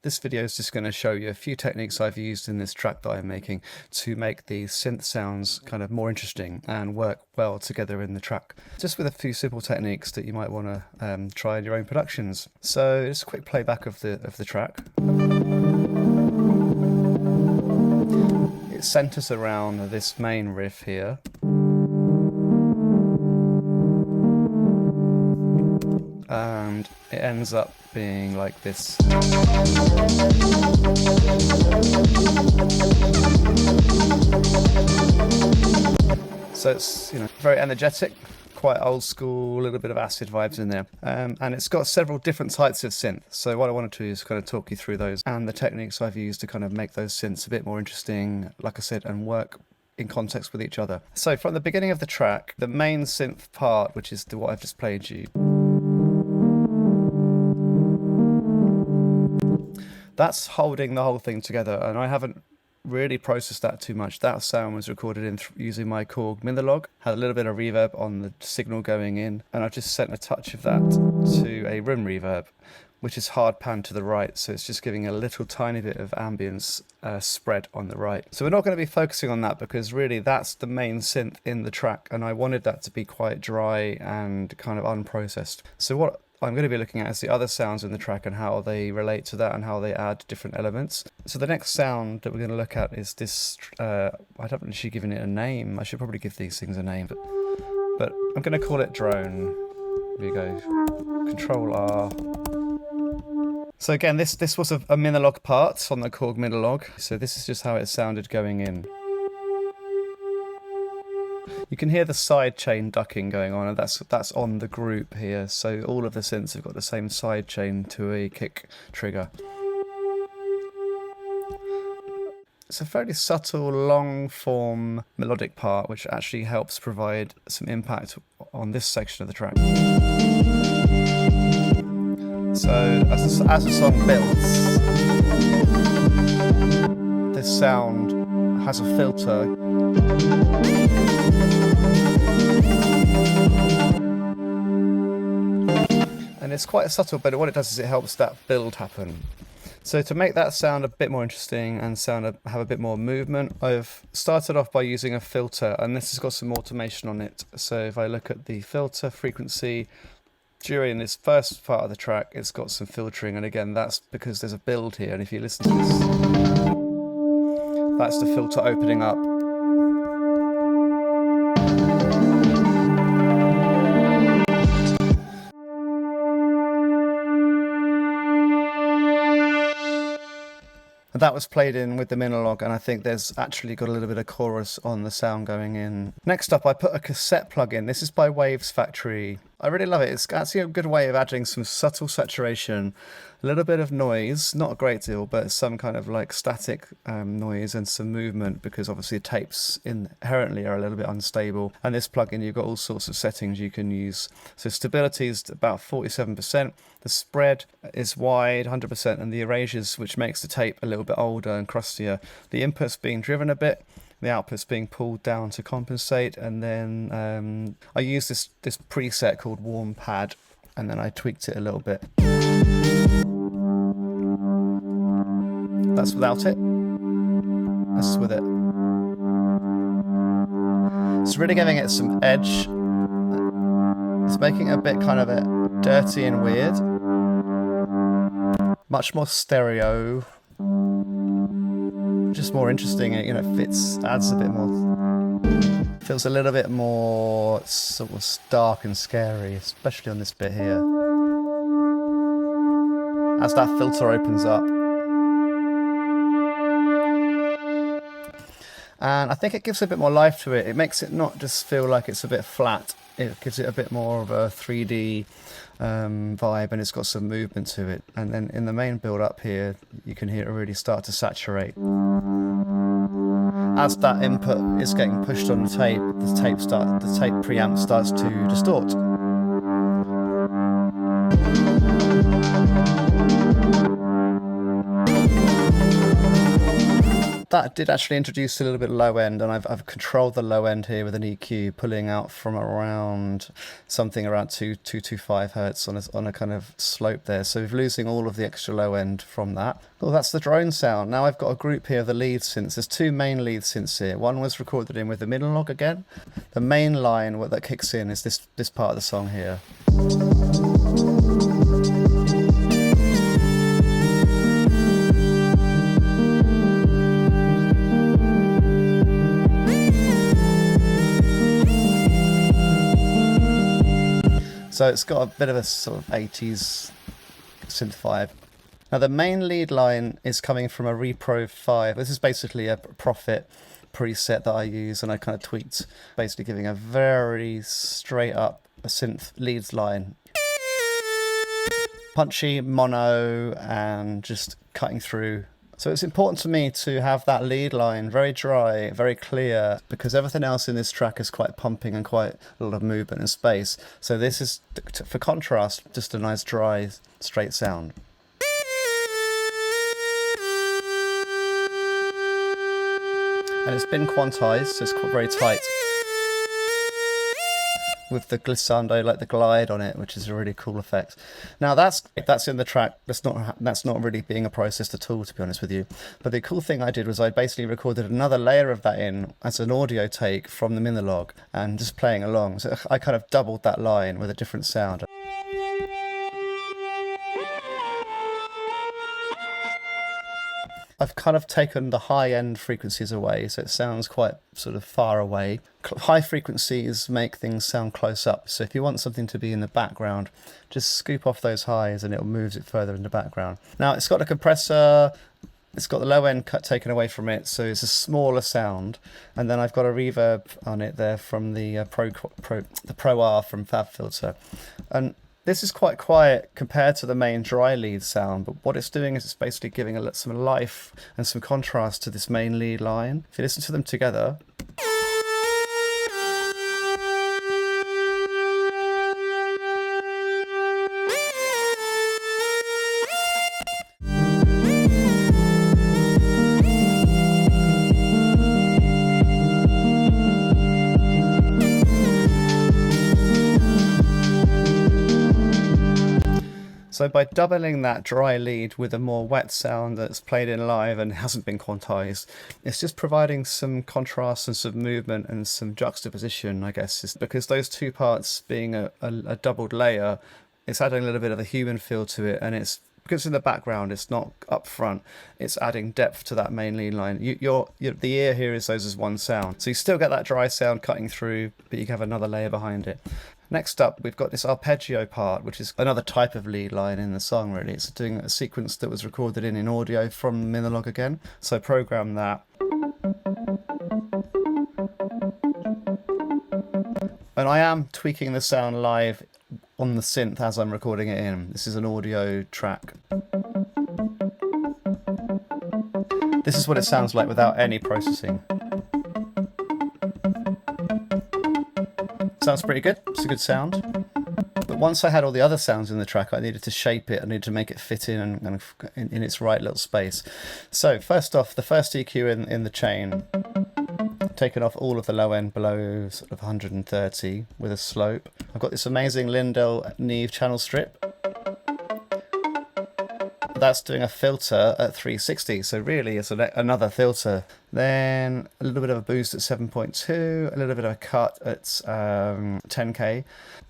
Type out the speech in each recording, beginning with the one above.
This video is just going to show you a few techniques I've used in this track that I'm making to make the synth sounds kind of more interesting and work well together in the track. Just with a few simple techniques that you might want to try in your own productions. So just a quick playback of the track. It centers around this main riff here. And it ends up being like this. So it's, very energetic, quite old school, a little bit of acid vibes in there. And it's got several different types of synth. So what I wanted to do is kind of talk you through those and the techniques I've used to kind of make those synths a bit more interesting, like I said, and work in context with each other. So from the beginning of the track, the main synth part, which is what I've just played you, that's holding the whole thing together, and I haven't really processed that too much. That sound was recorded using my Korg Minilog, had a little bit of reverb on the signal going in, and I've just sent a touch of that to a room reverb, which is hard pan to the right, so it's just giving a little tiny bit of ambience spread on the right. So we're not going to be focusing on that because really that's the main synth in the track, and I wanted that to be quite dry and kind of unprocessed. So what I'm going to be looking at is the other sounds in the track and how they relate to that and how they add different elements. So the next sound that we're going to look at is this, I haven't actually given it a name. I should probably give these things a name, but I'm going to call it drone. Here we go, Control R. So again, this was a Minilog part on the Korg Minilog. So this is just how it sounded going in. You can hear the side chain ducking going on, and that's on the group here. So all of the synths have got the same side chain to a kick trigger. It's a fairly subtle, long form melodic part, which actually helps provide some impact on this section of the track. So as the song builds, this sound has a filter. And it's quite subtle, but what it does is it helps that build happen. So to make that sound a bit more interesting and have a bit more movement, I've started off by using a filter, and this has got some automation on it. So if I look at the filter frequency, during this first part of the track, it's got some filtering, and again, that's because there's a build here, and if you listen to this, that's the filter opening up. That was played in with the Minilog, and I think there's actually got a little bit of chorus on the sound going in. Next up, I put a cassette plug in. This is by Waves Factory. I really love it. It's actually a good way of adding some subtle saturation, a little bit of noise, not a great deal, but some kind of like static noise and some movement, because obviously tapes inherently are a little bit unstable. And this plugin, you've got all sorts of settings you can use. So stability is about 47%. The spread is wide, 100%, and the erasures, which makes the tape a little bit older and crustier. The input's being driven a bit, the output's being pulled down to compensate, and then I use this preset called Warm Pad, and then I tweaked it a little bit. That's without it. That's with it. It's really giving it some edge. It's making it a bit kind of dirty and weird. Much more stereo. Just more interesting, adds a bit more, feels a little bit more sort of dark and scary, especially on this bit here. As that filter opens up. And I think it gives a bit more life to it. It makes it not just feel like it's a bit flat. It gives it a bit more of a 3D vibe, and it's got some movement to it. And then in the main build up here, you can hear it really start to saturate. As that input is getting pushed on the tape preamp starts to distort. that did actually introduce a little bit low end, and I've controlled the low end here with an EQ, pulling out from around something around 225 hertz on a kind of slope there. So we're losing all of the extra low end from that. Oh, that's the drone sound. Now I've got a group here of the lead synths. There's two main lead synths here. One was recorded in with the middle log again. The main line that kicks in is this part of the song here. So it's got a bit of a sort of 80s synth vibe. Now the main lead line is coming from a Repro 5. This is basically a Prophet preset that I use, and I kind of tweaked, basically giving a very straight up synth leads line. Punchy, mono, and just cutting through. So it's important to me to have that lead line very dry, very clear, because everything else in this track is quite pumping and quite a lot of movement and space. So this is, for contrast, just a nice dry, straight sound. And it's been quantized, so it's very tight, with the glissando, like the glide on it, which is a really cool effect. Now that's in the track. That's not really being processed at all, to be honest with you. But the cool thing I did was I basically recorded another layer of that in as an audio take from the Minilog and just playing along. So I kind of doubled that line with a different sound. I've kind of taken the high-end frequencies away, so it sounds quite sort of far away. High frequencies make things sound close up, so if you want something to be in the background, just scoop off those highs and it moves it further in the background. Now, it's got a compressor, it's got the low end cut taken away from it, so it's a smaller sound, and then I've got a reverb on it there from the Pro R from FabFilter. And this is quite quiet compared to the main dry lead sound, but what it's doing is it's basically giving some life and some contrast to this main lead line. If you listen to them together, so by doubling that dry lead with a more wet sound that's played in live and hasn't been quantized, it's just providing some contrast and some movement and some juxtaposition, I guess. It's because those two parts being a doubled layer, it's adding a little bit of a human feel to it, and it's because in the background it's not up front, it's adding depth to that main lead line. The ear hears those as one sound, so you still get that dry sound cutting through, but you have another layer behind it. Next up, we've got this arpeggio part, which is another type of lead line in the song, really. It's doing a sequence that was recorded in audio from Minilog again. So program that. And I am tweaking the sound live on the synth as I'm recording it in. This is an audio track. This is what it sounds like without any processing. Sounds pretty good. It's a good sound. But once I had all the other sounds in the track, I needed to shape it. I needed to make it fit in and in its right little space. So first off, the first EQ in the chain, taken off all of the low end below sort of 130 with a slope. I've got this amazing Lindell Neve channel strip. That's doing a filter at 360, so really it's another filter. Then a little bit of a boost at 7.2, a little bit of a cut at 10k,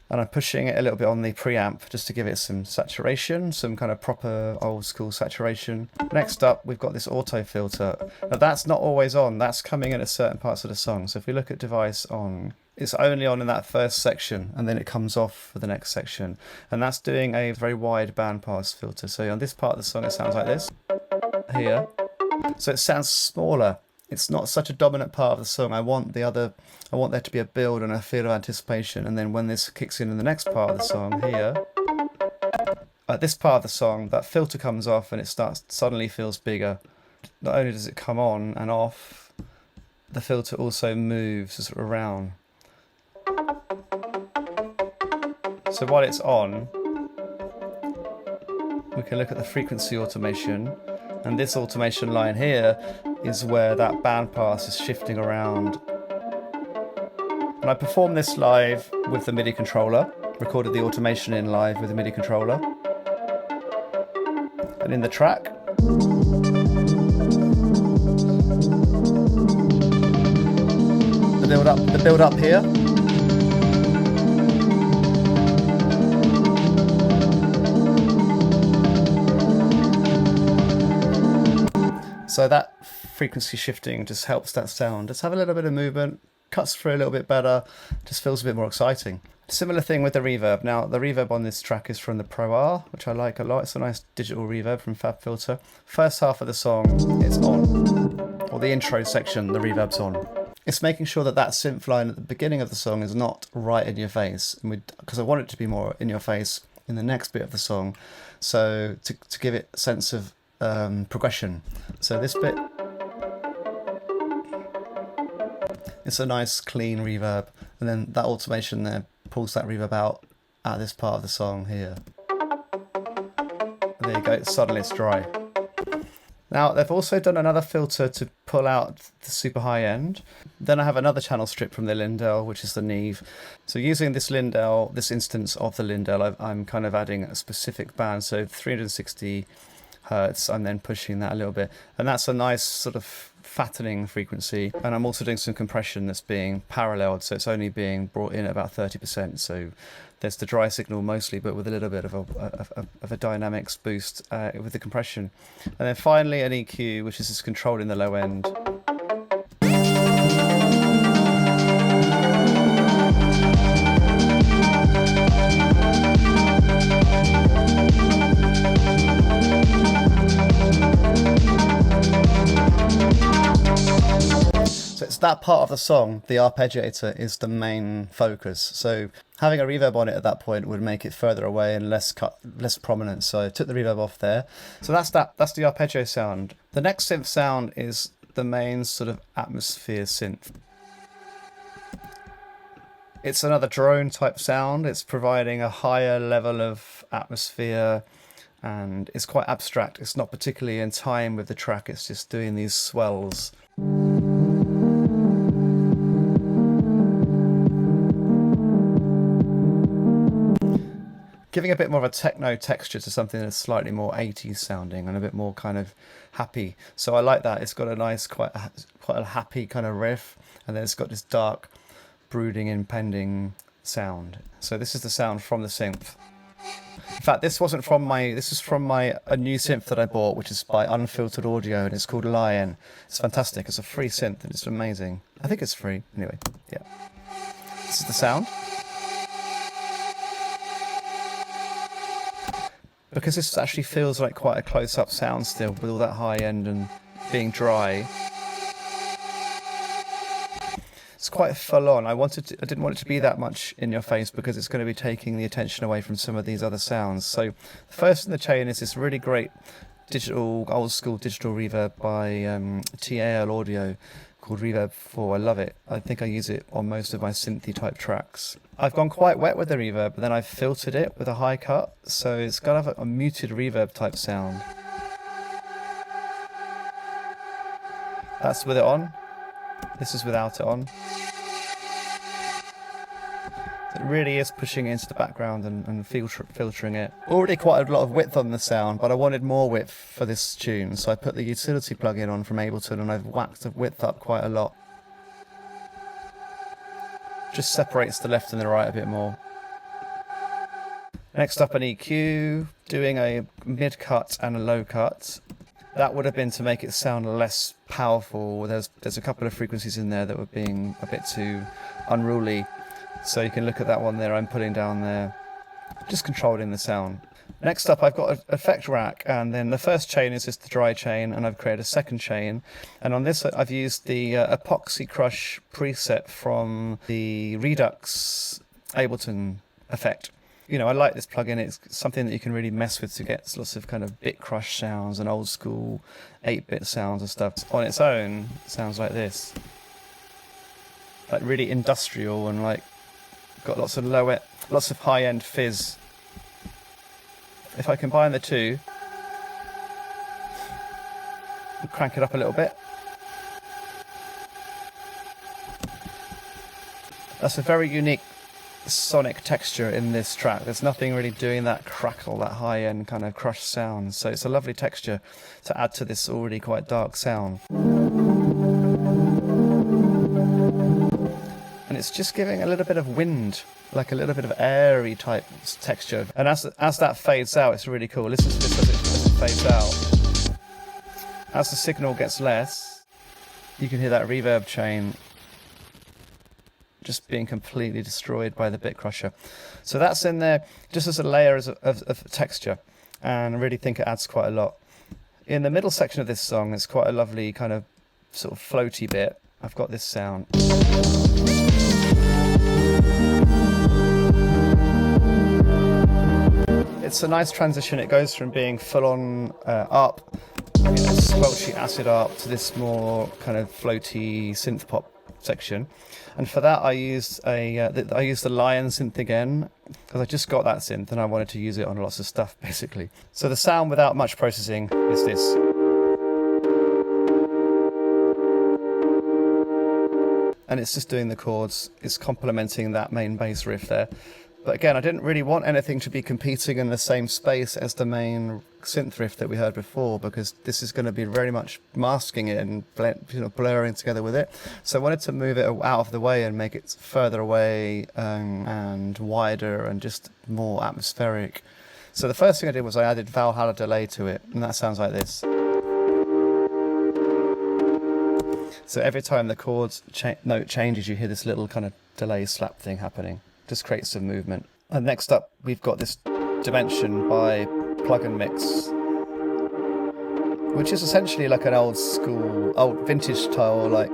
and I'm pushing it a little bit on the preamp just to give it some saturation, some kind of proper old school saturation. Next up, we've got this auto filter. Now that's not always on, that's coming in at certain parts of the song. So if we look at device on, it's only on in that first section, and then it comes off for the next section. And that's doing a very wide bandpass filter. So on this part of the song, it sounds like this, here. So it sounds smaller. It's not such a dominant part of the song. I want there to be a build and a feel of anticipation. And then when this kicks in the next part of the song, here, at this part of the song, that filter comes off and it suddenly feels bigger. Not only does it come on and off, the filter also moves sort of around. So while it's on, we can look at the frequency automation, and this automation line here is where that bandpass is shifting around. And I performed this live with the MIDI controller, recorded the automation in live with the MIDI controller. And in the track, the build up here. So that frequency shifting just helps that sound just have a little bit of movement, cuts through a little bit better, just feels a bit more exciting. Similar thing with the reverb. Now the reverb on this track is from the Pro R, which I like a lot. It's a nice digital reverb from FabFilter. First half of the song, it's on, or the intro section, the reverb's on. It's making sure that that synth line at the beginning of the song is not right in your face, because I want it to be more in your face in the next bit of the song, so to give it a sense of progression. So this bit, it's a nice clean reverb, and then that automation there pulls that reverb out at this part of the song here. There you go, suddenly it's dry. Now they've also done another filter to pull out the super high end. Then I have another channel strip from the Lindell, which is the Neve. So using this Lindell, this instance of the Lindell, I'm kind of adding a specific band, so 360 hertz, I'm then pushing that a little bit, and that's a nice sort of fattening frequency. And I'm also doing some compression that's being paralleled, so it's only being brought in at about 30%. So there's the dry signal mostly, but with a little bit of a dynamics boost with the compression. And then finally an EQ, which is just controlling the low end. So it's that part of the song, the arpeggiator, is the main focus. So having a reverb on it at that point would make it further away and less prominent. So I took the reverb off there. So that's the arpeggio sound. The next synth sound is the main sort of atmosphere synth. It's another drone type sound. It's providing a higher level of atmosphere, and it's quite abstract. It's not particularly in time with the track. It's just doing these swells. Giving a bit more of a techno texture to something that's slightly more 80s sounding and a bit more kind of happy. So I like that. It's got a nice, quite a happy kind of riff, and then it's got this dark, brooding, impending sound. So this is the sound from the synth. In fact, this is from a new synth that I bought, which is by Unfiltered Audio, and it's called Lion. It's fantastic. It's a free synth, and it's amazing. I think it's free. Anyway, yeah. This is the sound. Because this actually feels like quite a close-up sound still, with all that high end and being dry. It's quite full on. I didn't want it to be that much in your face because it's going to be taking the attention away from some of these other sounds. So the first in the chain is this really great old school digital reverb by TAL Audio called Reverb 4. I love it. I think I use it on most of my synthy type tracks. I've gone quite wet with the reverb, but then I've filtered it with a high cut, so it's got a muted reverb type sound. That's with it on. This is without it on. It really is pushing it into the background and filtering it. Already quite a lot of width on the sound, but I wanted more width for this tune, so I put the utility plugin on from Ableton, and I've whacked the width up quite a lot. Just separates the left and the right a bit more. Next up, an EQ, doing a mid cut and a low cut. That would have been to make it sound less powerful. There's a couple of frequencies in there that were being a bit too unruly. So you can look at that one there, I'm putting down there, just controlling the sound. Next up, I've got an effect rack, and then the first chain is just the dry chain, and I've created a second chain. And on this, I've used the Epoxy Crush preset from the Redux Ableton effect. You know, I like this plugin. It's something that you can really mess with to get lots of kind of bit crush sounds and old school 8-bit sounds and stuff. On its own, it sounds like this. Like really industrial and like got lots of high-end fizz. If I combine the two, crank it up a little bit, That's a very unique sonic texture in this track. There's nothing really doing that crackle, that high-end kind of crushed sound. So it's a lovely texture to add to this already quite dark sound. And it's just giving a little bit of wind, like a little bit of airy type texture. And as that fades out, it's really cool. Listen to this as it fades out. As the signal gets less, you can hear that reverb chain just being completely destroyed by the bit crusher. So that's in there just as a layer of texture, and I really think it adds quite a lot. In the middle section of this song, it's quite a lovely kind of sort of floaty bit. I've got this sound. It's a nice transition. It goes from being full-on up, squelchy acid up, to this more kind of floaty synth pop section. And for that, I used the Lion synth again, because I just got that synth and I wanted to use it on lots of stuff, basically. So the sound without much processing is this. And it's just doing the chords. It's complementing that main bass riff there. But again, I didn't really want anything to be competing in the same space as the main synth riff that we heard before, because this is going to be very much masking it and blurring together with it. So I wanted to move it out of the way and make it further away and wider and just more atmospheric. So the first thing I did was I added Valhalla delay to it, and that sounds like this. So every time the chords note changes, you hear this little kind of delay slap thing happening. Just creates some movement. And next up, we've got this Dimension by Plug and Mix, which is essentially like an old vintage style, like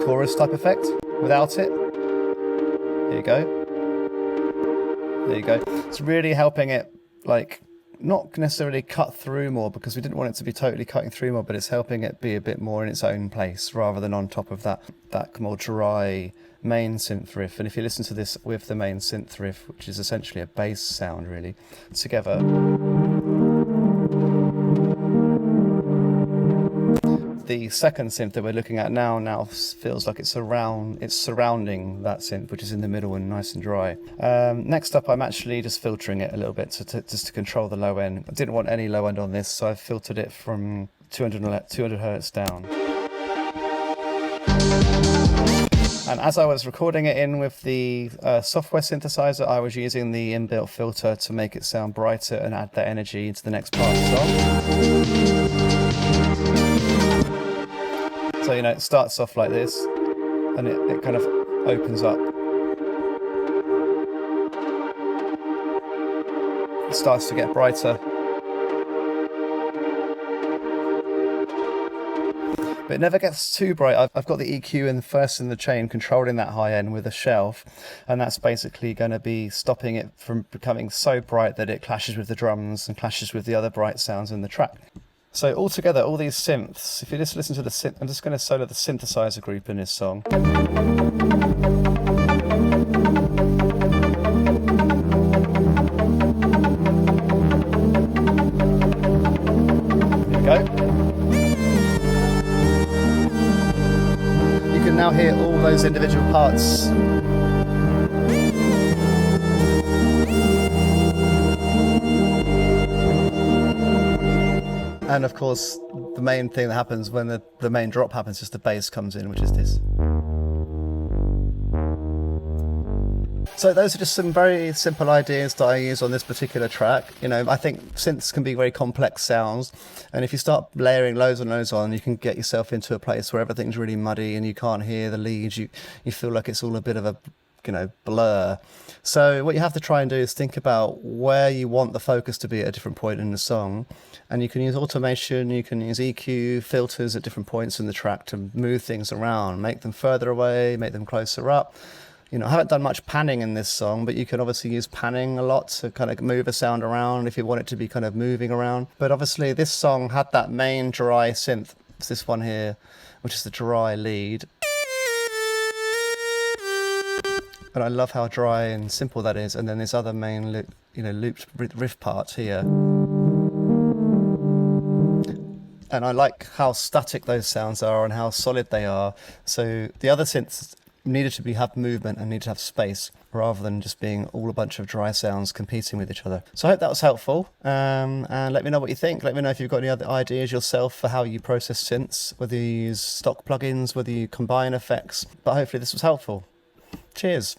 chorus type effect without it. Here you go. There you go. It's really helping it, like, not necessarily cut through more, because we didn't want it to be totally cutting through more, but it's helping it be a bit more in its own place rather than on top of that more dry main synth riff. And if you listen to this with the main synth riff, which is essentially a bass sound really, together, the second synth that we're looking at now feels like it's surrounding that synth, which is in the middle and nice and dry. Next up, I'm actually just filtering it a little bit just to control the low end. I didn't want any low end on this, so I filtered it from 200 hertz down. And as I was recording it in with the software synthesizer, I was using the inbuilt filter to make it sound brighter and add that energy into the next part of the song. So, it starts off like this, and it kind of opens up. It starts to get brighter. But it never gets too bright. I've got the EQ first in the chain controlling that high end with a shelf, and that's basically going to be stopping it from becoming so bright that it clashes with the drums and clashes with the other bright sounds in the track. So altogether, all these synths, if you just listen to the synth, I'm just going to solo the synthesizer group in this song. Here we go. Now hear all those individual parts. And of course, the main thing that happens when the main drop happens is the bass comes in, which is this. So those are just some very simple ideas that I use on this particular track. I think synths can be very complex sounds, and if you start layering loads and loads on, you can get yourself into a place where everything's really muddy and you can't hear the leads. You feel like it's all a bit of a blur. So what you have to try and do is think about where you want the focus to be at a different point in the song, and you can use automation, you can use EQ, filters at different points in the track to move things around, make them further away, make them closer up. I haven't done much panning in this song, but you can obviously use panning a lot to kind of move a sound around if you want it to be kind of moving around. But obviously this song had that main dry synth. It's this one here, which is the dry lead. And I love how dry and simple that is. And then this other main looped riff part here. And I like how static those sounds are and how solid they are. So the other synths needed to have movement and needed to have space rather than just being all a bunch of dry sounds competing with each other. So I hope that was helpful, and let me know what you think. Let me know if you've got any other ideas yourself for how you process synths, whether you use stock plugins, whether you combine effects. But hopefully this was helpful. Cheers.